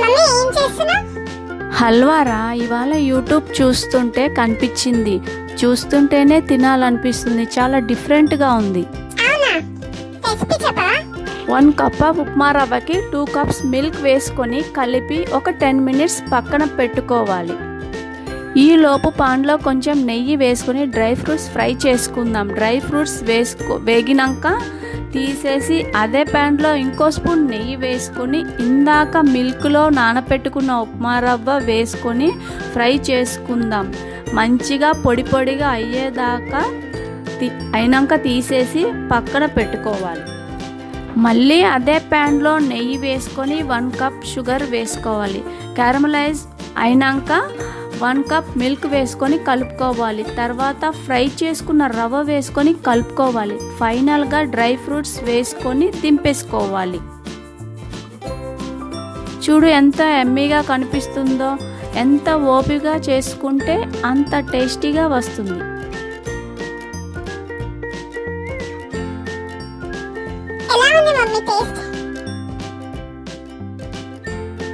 Mummy ఏం చేస్తున్నావ్? హల్వారా ఇవాళ యూట్యూబ్ చూస్తుంటే కనిపించింది. చూస్తుంటేనే తినాలనిపిస్తుంది. చాలా డిఫరెంట్గా ఉంది. అవునా, రెసిపీ చెప్పవా? 1 కప్ ఆఫ్ ఉప్మా రవ్వకి 2 కప్స్ మిల్క్ వేసుకొని కలిపి ఒక 10 మినిట్స్ పక్కన పెట్టుకోవాలి. ఈలోపు పాన్లో కొంచెం నెయ్యి వేసుకొని డ్రై ఫ్రూట్స్ ఫ్రై చేసుకుందాం. డ్రై ఫ్రూట్స్ వేగినాక తీసేసి అదే ప్యాన్లో ఇంకో స్పూన్ నెయ్యి వేసుకొని ఇందాక మిల్క్లో నానపెట్టుకున్న ఉప్మా రవ్వ వేసుకొని ఫ్రై చేసుకుందాం. మంచిగా పొడి పొడిగా అయ్యేదాకా అయినాక తీసేసి పక్కన పెట్టుకోవాలి. మళ్ళీ అదే ప్యాన్లో నెయ్యి వేసుకొని 1 కప్ షుగర్ వేసుకోవాలి. క్యారమలైజ్ అయినాక 1 కప్ మిల్క్ వేసుకొని కలుపుకోవాలి. తర్వాత ఫ్రై చేసుకున్న రవ్వ వేసుకొని కలుపుకోవాలి. ఫైనల్గా డ్రై ఫ్రూట్స్ వేసుకొని దింపేసుకోవాలి. చూడు ఎంత ఎమ్మీగా కనిపిస్తుందో. ఎంత ఓపికగా చేసుకుంటే అంత టేస్టీగా వస్తుంది. ఎలా ఉంది మమ్మీ టేస్ట్?